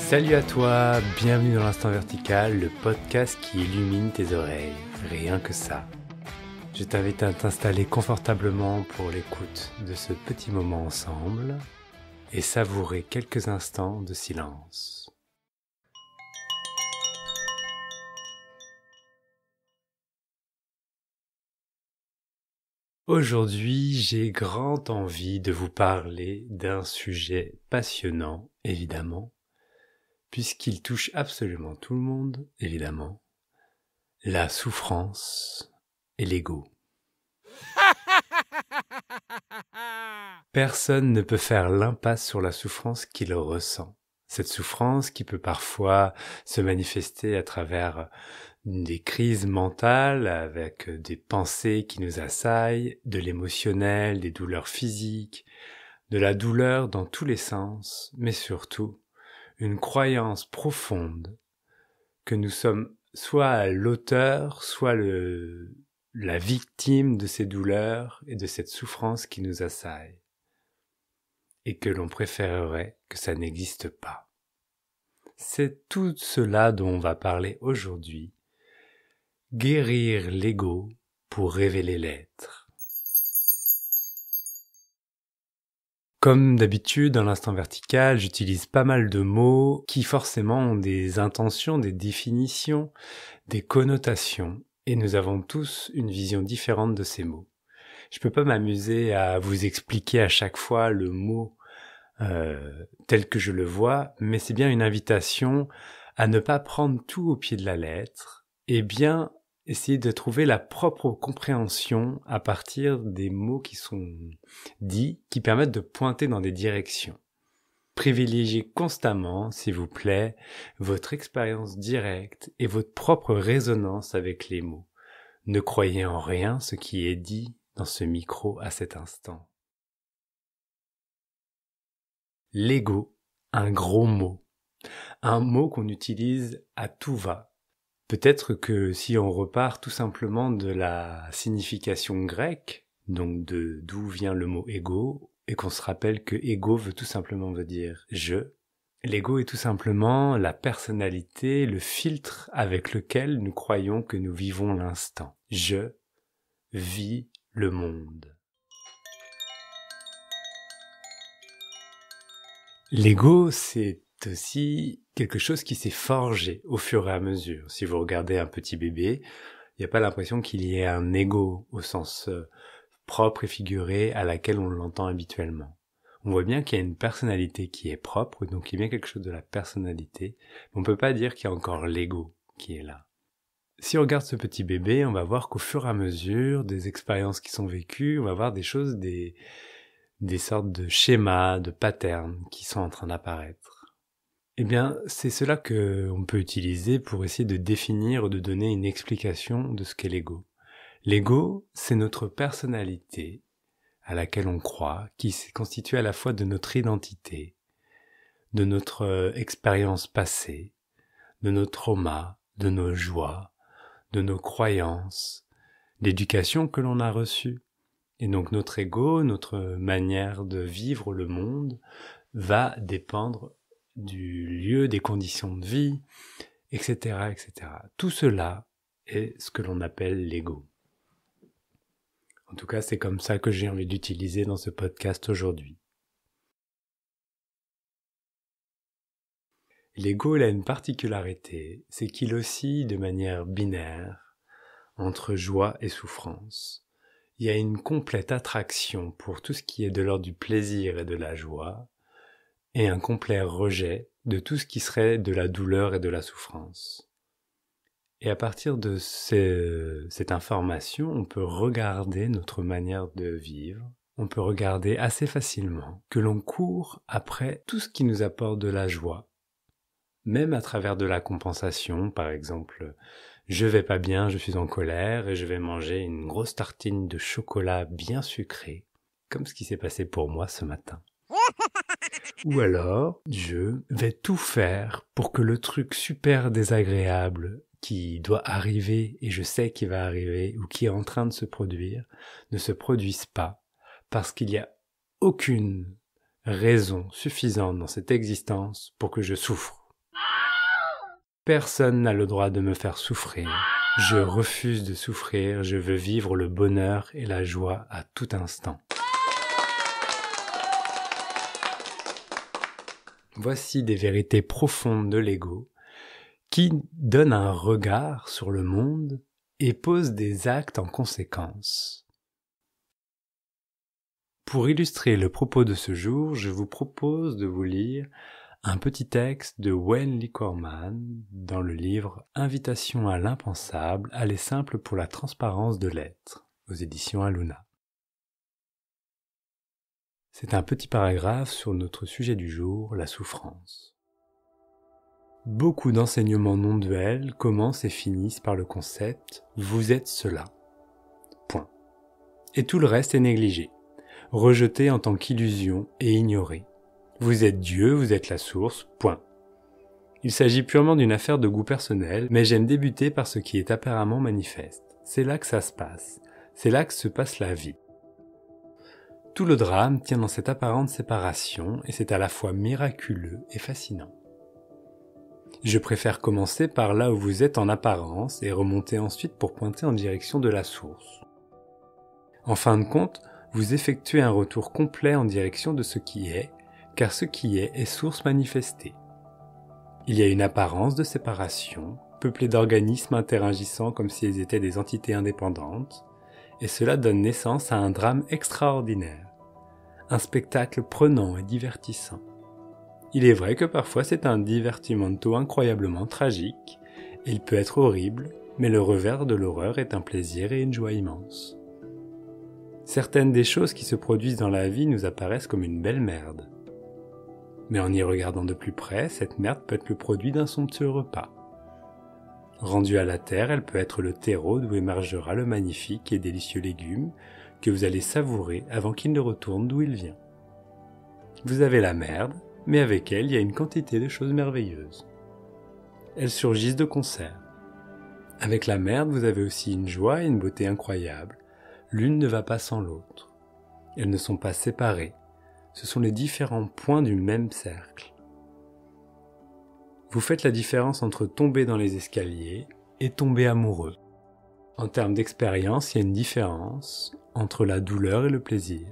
Salut à toi, bienvenue dans l'Instant Vertical, le podcast qui illumine tes oreilles, rien que ça. Je t'invite à t'installer confortablement pour l'écoute de ce petit moment ensemble et savourer quelques instants de silence. Aujourd'hui, j'ai grand envie de vous parler d'un sujet passionnant, évidemment, puisqu'il touche absolument tout le monde, évidemment, la souffrance et l'ego. Personne ne peut faire l'impasse sur la souffrance qu'il ressent. Cette souffrance qui peut parfois se manifester à travers des crises mentales, avec des pensées qui nous assaillent, de l'émotionnel, des douleurs physiques, de la douleur dans tous les sens, mais surtout une croyance profonde que nous sommes soit l'auteur, soit la victime de ces douleurs et de cette souffrance qui nous assaille, et que l'on préférerait que ça n'existe pas. C'est tout cela dont on va parler aujourd'hui. Guérir l'ego pour révéler l'être. Comme d'habitude, dans l'Instant Vertical, j'utilise pas mal de mots qui forcément ont des intentions, des définitions, des connotations, et nous avons tous une vision différente de ces mots. Je peux pas m'amuser à vous expliquer à chaque fois le mot tel que je le vois, mais c'est bien une invitation à ne pas prendre tout au pied de la lettre, et bien essayer de trouver la propre compréhension à partir des mots qui sont dits, qui permettent de pointer dans des directions. Privilégiez constamment, s'il vous plaît, votre expérience directe et votre propre résonance avec les mots. Ne croyez en rien ce qui est dit dans ce micro à cet instant. L'ego, un gros mot. Un mot qu'on utilise à tout va. Peut-être que si on repart tout simplement de la signification grecque, donc d'où vient le mot ego, et qu'on se rappelle que ego veut tout simplement dire je, l'ego est tout simplement la personnalité, le filtre avec lequel nous croyons que nous vivons l'instant. Je vis le monde. L'ego, c'est aussi quelque chose qui s'est forgé au fur et à mesure. Si vous regardez un petit bébé, il n'y a pas l'impression qu'il y ait un ego au sens propre et figuré à laquelle on l'entend habituellement. On voit bien qu'il y a une personnalité qui est propre, donc il y a bien quelque chose de la personnalité, mais on peut pas dire qu'il y a encore l'ego qui est là. Si on regarde ce petit bébé, on va voir qu'au fur et à mesure des expériences qui sont vécues, on va voir des choses, des sortes de schémas, de patterns qui sont en train d'apparaître. Eh bien, c'est cela qu'on peut utiliser pour essayer de définir ou de donner une explication de ce qu'est l'ego. L'ego, c'est notre personnalité à laquelle on croit, qui s'est constituée à la fois de notre identité, de notre expérience passée, de nos traumas, de nos joies, de nos croyances, l'éducation que l'on a reçue. Et donc notre ego, notre manière de vivre le monde va dépendre du lieu, des conditions de vie, etc., etc. Tout cela est ce que l'on appelle l'ego. En tout cas, c'est comme ça que j'ai envie d'utiliser dans ce podcast aujourd'hui. L'ego, il a une particularité, c'est qu'il oscille de manière binaire entre joie et souffrance. Il y a une complète attraction pour tout ce qui est de l'ordre du plaisir et de la joie, et un complet rejet de tout ce qui serait de la douleur et de la souffrance. Et à partir de cette information, on peut regarder notre manière de vivre, on peut regarder assez facilement que l'on court après tout ce qui nous apporte de la joie, même à travers de la compensation, par exemple, je vais pas bien, je suis en colère et je vais manger une grosse tartine de chocolat bien sucré, comme ce qui s'est passé pour moi ce matin. Ou alors, je vais tout faire pour que le truc super désagréable qui doit arriver, et je sais qu'il va arriver, ou qui est en train de se produire, ne se produise pas, parce qu'il n'y a aucune raison suffisante dans cette existence pour que je souffre. Personne n'a le droit de me faire souffrir. Je refuse de souffrir, je veux vivre le bonheur et la joie à tout instant. Voici des vérités profondes de l'ego qui donnent un regard sur le monde et posent des actes en conséquence. Pour illustrer le propos de ce jour, je vous propose de vous lire un petit texte de Wayne Liquorman dans le livre « Invitation à l'impensable, aller simple pour la transparence de l'être » aux éditions Aluna. C'est un petit paragraphe sur notre sujet du jour, la souffrance. Beaucoup d'enseignements non duels commencent et finissent par le concept « vous êtes cela ». Point. Et tout le reste est négligé, rejeté en tant qu'illusion et ignoré. Vous êtes Dieu, vous êtes la source, point. Il s'agit purement d'une affaire de goût personnel, mais j'aime débuter par ce qui est apparemment manifeste. C'est là que ça se passe. C'est là que se passe la vie. Tout le drame tient dans cette apparente séparation, et c'est à la fois miraculeux et fascinant. Je préfère commencer par là où vous êtes en apparence et remonter ensuite pour pointer en direction de la source. En fin de compte, vous effectuez un retour complet en direction de ce qui est, car ce qui est source manifestée. Il y a une apparence de séparation, peuplée d'organismes interagissant comme si elles étaient des entités indépendantes, et cela donne naissance à un drame extraordinaire, un spectacle prenant et divertissant. Il est vrai que parfois c'est un divertimento incroyablement tragique, et il peut être horrible, mais le revers de l'horreur est un plaisir et une joie immense. Certaines des choses qui se produisent dans la vie nous apparaissent comme une belle merde. Mais en y regardant de plus près, cette merde peut être le produit d'un somptueux repas. Rendue à la terre, elle peut être le terreau d'où émergera le magnifique et délicieux légume que vous allez savourer avant qu'il ne retourne d'où il vient. Vous avez la merde, mais avec elle, il y a une quantité de choses merveilleuses. Elles surgissent de concert. Avec la merde, vous avez aussi une joie et une beauté incroyables. L'une ne va pas sans l'autre. Elles ne sont pas séparées. Ce sont les différents points du même cercle. Vous faites la différence entre tomber dans les escaliers et tomber amoureux. En termes d'expérience, il y a une différence entre la douleur et le plaisir.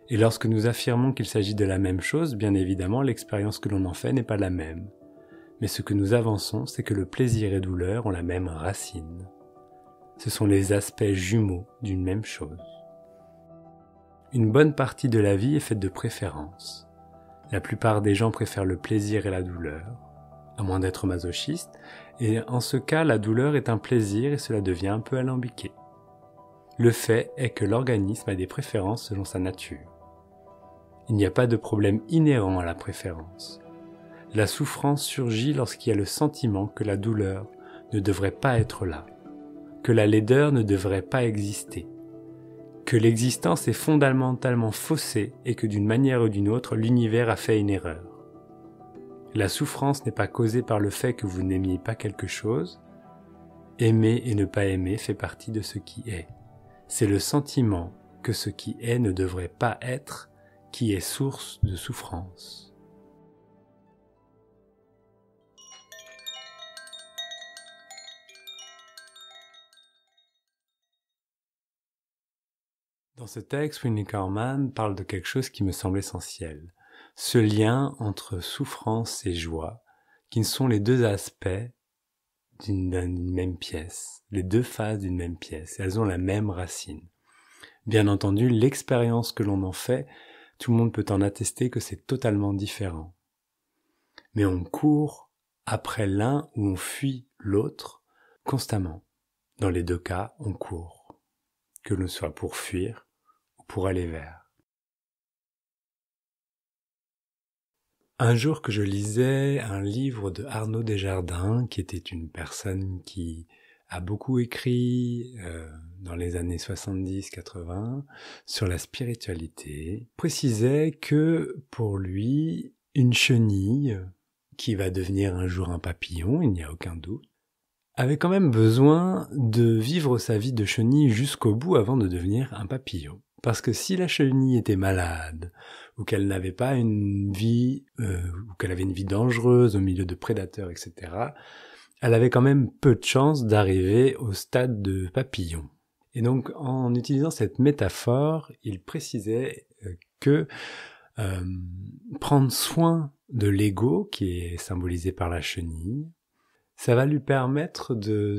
Et lorsque nous affirmons qu'il s'agit de la même chose, bien évidemment, l'expérience que l'on en fait n'est pas la même. Mais ce que nous avançons, c'est que le plaisir et douleur ont la même racine. Ce sont les aspects jumeaux d'une même chose. Une bonne partie de la vie est faite de préférences. La plupart des gens préfèrent le plaisir et la douleur, à moins d'être masochiste, et en ce cas, la douleur est un plaisir et cela devient un peu alambiqué. Le fait est que l'organisme a des préférences selon sa nature. Il n'y a pas de problème inhérent à la préférence. La souffrance surgit lorsqu'il y a le sentiment que la douleur ne devrait pas être là, que la laideur ne devrait pas exister, que l'existence est fondamentalement faussée et que d'une manière ou d'une autre, l'univers a fait une erreur. La souffrance n'est pas causée par le fait que vous n'aimiez pas quelque chose. Aimer et ne pas aimer fait partie de ce qui est. C'est le sentiment que ce qui est ne devrait pas être qui est source de souffrance. Dans ce texte, Wayne Liquorman parle de quelque chose qui me semble essentiel. Ce lien entre souffrance et joie, qui ne sont les deux aspects d'une même pièce, les deux faces d'une même pièce, elles ont la même racine. Bien entendu, l'expérience que l'on en fait, tout le monde peut en attester que c'est totalement différent. Mais on court après l'un ou on fuit l'autre constamment. Dans les deux cas, on court, que l'on soit pour fuir ou pour aller vers. Un jour que je lisais un livre de Arnaud Desjardins, qui était une personne qui a beaucoup écrit dans les années 70-80 sur la spiritualité, précisait que pour lui, une chenille, qui va devenir un jour un papillon, il n'y a aucun doute, avait quand même besoin de vivre sa vie de chenille jusqu'au bout avant de devenir un papillon. Parce que si la chenille était malade, ou qu'elle n'avait pas une vie, ou qu'elle avait une vie dangereuse au milieu de prédateurs, etc., elle avait quand même peu de chances d'arriver au stade de papillon. Et donc, en utilisant cette métaphore, il précisait que prendre soin de l'ego, qui est symbolisé par la chenille, ça va lui permettre de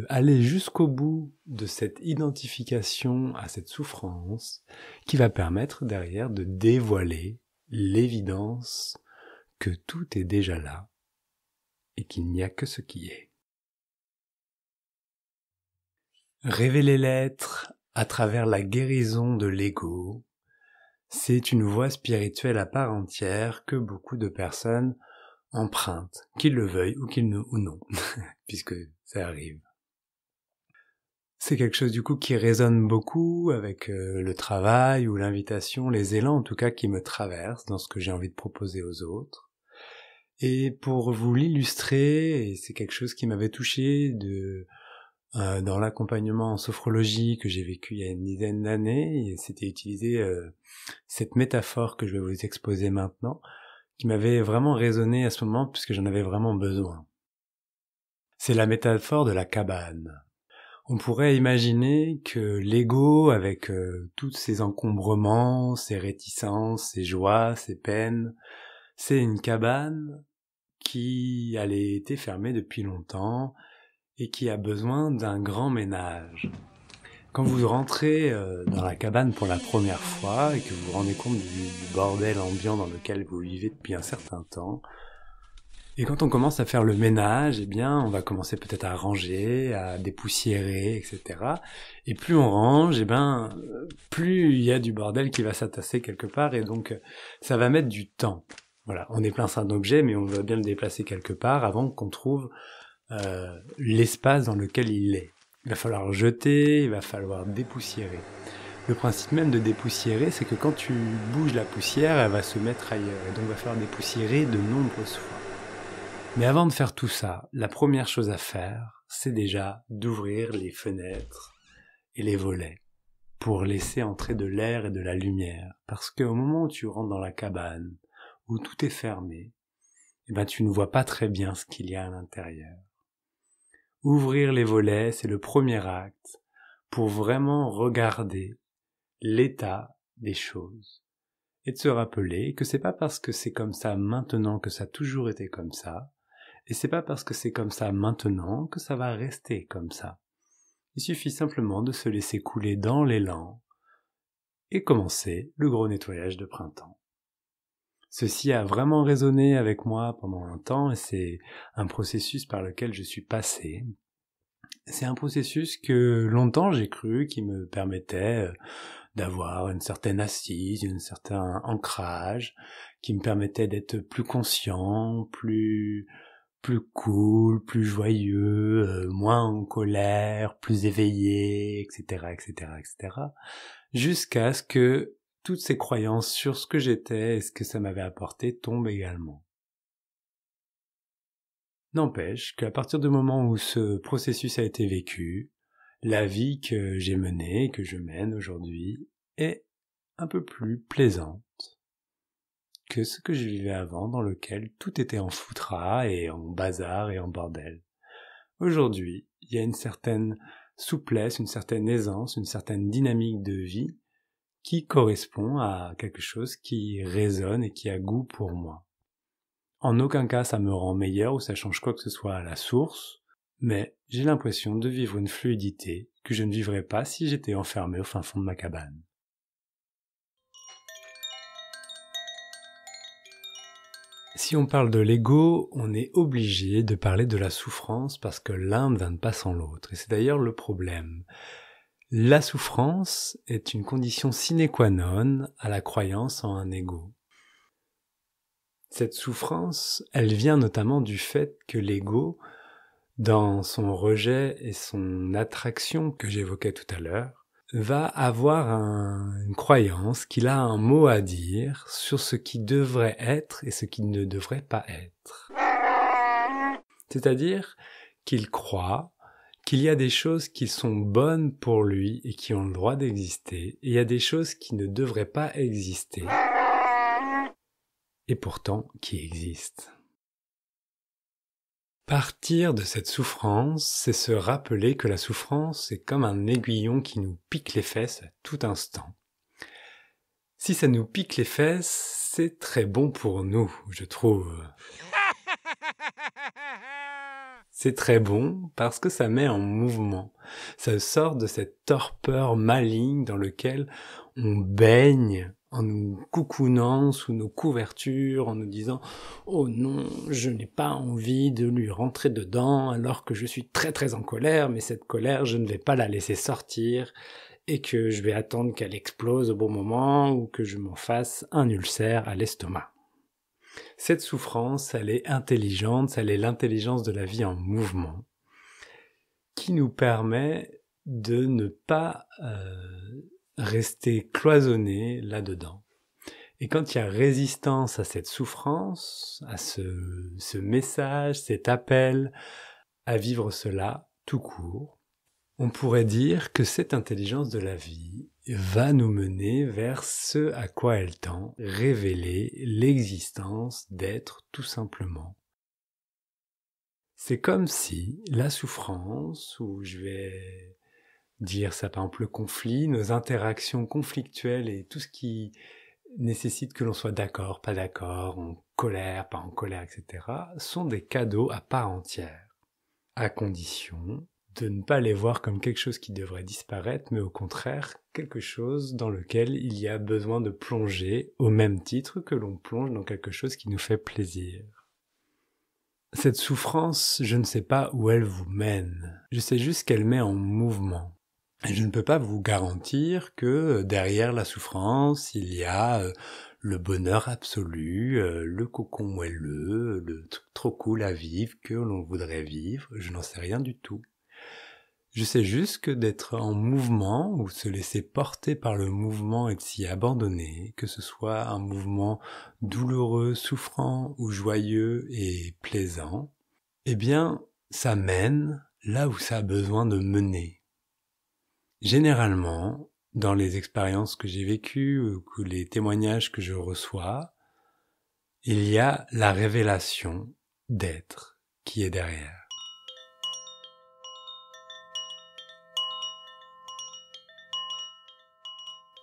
aller jusqu'au bout de cette identification à cette souffrance, qui va permettre derrière de dévoiler l'évidence que tout est déjà là et qu'il n'y a que ce qui est. Révéler l'être à travers la guérison de l'ego, c'est une voie spirituelle à part entière que beaucoup de personnes empruntent, qu'ils le veuillent ou non, puisque ça arrive. C'est quelque chose du coup qui résonne beaucoup avec le travail ou l'invitation, les élans en tout cas qui me traversent dans ce que j'ai envie de proposer aux autres. Et pour vous l'illustrer, et c'est quelque chose qui m'avait touché dans l'accompagnement en sophrologie que j'ai vécu il y a une dizaine d'années, et c'était utilisé cette métaphore que je vais vous exposer maintenant, qui m'avait vraiment résonné à ce moment puisque j'en avais vraiment besoin. C'est la métaphore de la cabane. On pourrait imaginer que l'ego, avec tous ses encombrements, ses réticences, ses joies, ses peines, c'est une cabane qui a été fermée depuis longtemps et qui a besoin d'un grand ménage. Quand vous rentrez dans la cabane pour la première fois et que vous vous rendez compte du bordel ambiant dans lequel vous vivez depuis un certain temps, et quand on commence à faire le ménage, eh bien, on va commencer peut-être à ranger, à dépoussiérer, etc. Et plus on range, eh ben, plus il y a du bordel qui va s'attasser quelque part, et donc ça va mettre du temps. Voilà, on est plein d'un objet, mais on va bien le déplacer quelque part avant qu'on trouve l'espace dans lequel il est. Il va falloir jeter, il va falloir dépoussiérer. Le principe même de dépoussiérer, c'est que quand tu bouges la poussière, elle va se mettre ailleurs. Et donc il va falloir dépoussiérer de nombreuses fois. Mais avant de faire tout ça, la première chose à faire, c'est déjà d'ouvrir les fenêtres et les volets pour laisser entrer de l'air et de la lumière. Parce qu'au moment où tu rentres dans la cabane, où tout est fermé, eh ben tu ne vois pas très bien ce qu'il y a à l'intérieur. Ouvrir les volets, c'est le premier acte pour vraiment regarder l'état des choses et de se rappeler que c'est pas parce que c'est comme ça maintenant que ça a toujours été comme ça, et c'est pas parce que c'est comme ça maintenant que ça va rester comme ça. Il suffit simplement de se laisser couler dans l'élan et commencer le gros nettoyage de printemps. Ceci a vraiment résonné avec moi pendant un temps et c'est un processus par lequel je suis passé. C'est un processus que longtemps j'ai cru qui me permettait d'avoir une certaine assise, un certain ancrage, qui me permettait d'être plus conscient, plus cool, plus joyeux, moins en colère, plus éveillé, etc., etc., etc. Jusqu'à ce que toutes ces croyances sur ce que j'étais et ce que ça m'avait apporté tombent également. N'empêche qu'à partir du moment où ce processus a été vécu, la vie que j'ai menée, que je mène aujourd'hui, est un peu plus plaisante que ce que je vivais avant, dans lequel tout était en foutras et en bazar et en bordel. Aujourd'hui, il y a une certaine souplesse, une certaine aisance, une certaine dynamique de vie qui correspond à quelque chose qui résonne et qui a goût pour moi. En aucun cas ça me rend meilleur ou ça change quoi que ce soit à la source, mais j'ai l'impression de vivre une fluidité que je ne vivrais pas si j'étais enfermé au fin fond de ma cabane. Si on parle de l'ego, on est obligé de parler de la souffrance parce que l'un ne va pas sans l'autre. Et c'est d'ailleurs le problème. La souffrance est une condition sine qua non à la croyance en un ego. Cette souffrance, elle vient notamment du fait que l'ego, dans son rejet et son attraction que j'évoquais tout à l'heure, va avoir une croyance qu'il a un mot à dire sur ce qui devrait être et ce qui ne devrait pas être. C'est-à-dire qu'il croit qu'il y a des choses qui sont bonnes pour lui et qui ont le droit d'exister, et il y a des choses qui ne devraient pas exister, et pourtant qui existent. Partir de cette souffrance, c'est se rappeler que la souffrance est comme un aiguillon qui nous pique les fesses à tout instant. Si ça nous pique les fesses, c'est très bon pour nous, je trouve. C'est très bon parce que ça met en mouvement. Ça sort de cette torpeur maligne dans laquelle on baigne en nous coucounant sous nos couvertures, en nous disant « Oh non, je n'ai pas envie de lui rentrer dedans alors que je suis très très en colère, mais cette colère, je ne vais pas la laisser sortir et que je vais attendre qu'elle explose au bon moment ou que je m'en fasse un ulcère à l'estomac. » Cette souffrance, elle est intelligente, elle est l'intelligence de la vie en mouvement, qui nous permet de ne pas rester cloisonné là-dedans. Et quand il y a résistance à cette souffrance, à ce message, cet appel à vivre cela tout court, on pourrait dire que cette intelligence de la vie va nous mener vers ce à quoi elle tend, révéler l'existence d'être tout simplement. C'est comme si la souffrance, ou je vais dire ça par exemple le conflit, nos interactions conflictuelles et tout ce qui nécessite que l'on soit d'accord, pas d'accord, en colère, pas en colère, etc., sont des cadeaux à part entière, à condition de ne pas les voir comme quelque chose qui devrait disparaître, mais au contraire, quelque chose dans lequel il y a besoin de plonger au même titre que l'on plonge dans quelque chose qui nous fait plaisir. Cette souffrance, je ne sais pas où elle vous mène. Je sais juste qu'elle met en mouvement. Et je ne peux pas vous garantir que derrière la souffrance, il y a le bonheur absolu, le cocon moelleux, le truc trop cool à vivre que l'on voudrait vivre. Je n'en sais rien du tout. Je sais juste que d'être en mouvement ou se laisser porter par le mouvement et de s'y abandonner, que ce soit un mouvement douloureux, souffrant ou joyeux et plaisant, eh bien, ça mène là où ça a besoin de mener. Généralement, dans les expériences que j'ai vécues ou les témoignages que je reçois, il y a la révélation d'être qui est derrière.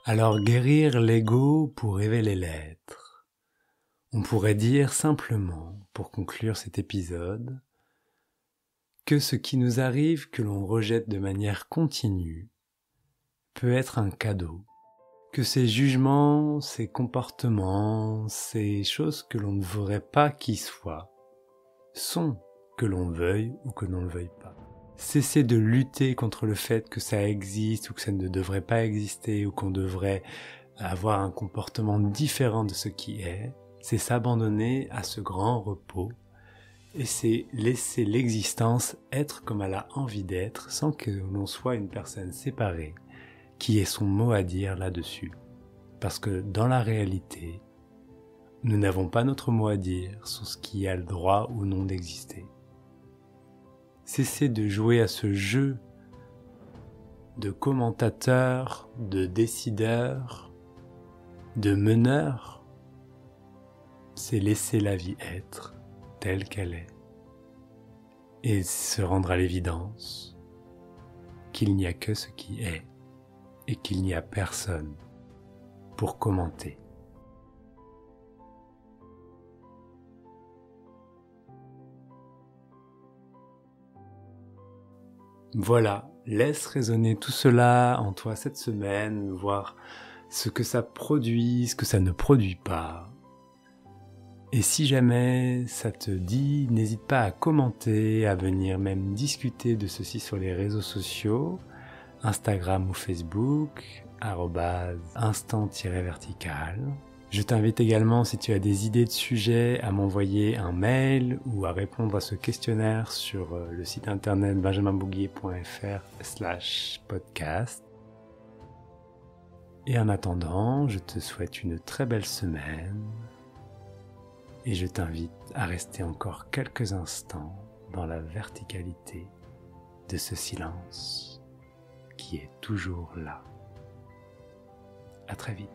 Alors guérir l'ego pour révéler l'être. On pourrait dire simplement, pour conclure cet épisode, que ce qui nous arrive que l'on rejette de manière continue peut être un cadeau, que ces jugements, ces comportements, ces choses que l'on ne voudrait pas qu'ils soient, sont que l'on veuille ou que l'on ne le veuille pas. Cesser de lutter contre le fait que ça existe ou que ça ne devrait pas exister ou qu'on devrait avoir un comportement différent de ce qui est, c'est s'abandonner à ce grand repos et c'est laisser l'existence être comme elle a envie d'être sans que l'on soit une personne séparée qui ait son mot à dire là-dessus. Parce que dans la réalité, nous n'avons pas notre mot à dire sur ce qui a le droit ou non d'exister. Cessez de jouer à ce jeu de commentateur, de décideur, de meneur. C'est laisser la vie être telle qu'elle est et se rendre à l'évidence qu'il n'y a que ce qui est et qu'il n'y a personne pour commenter. Voilà, laisse résonner tout cela en toi cette semaine, voir ce que ça produit, ce que ça ne produit pas. Et si jamais ça te dit, n'hésite pas à commenter, à venir même discuter de ceci sur les réseaux sociaux, Instagram ou Facebook, @instant-vertical. Je t'invite également, si tu as des idées de sujets, à m'envoyer un mail ou à répondre à ce questionnaire sur le site internet benjaminbouguier.fr/podcast. Et en attendant, je te souhaite une très belle semaine et je t'invite à rester encore quelques instants dans la verticalité de ce silence qui est toujours là. À très vite.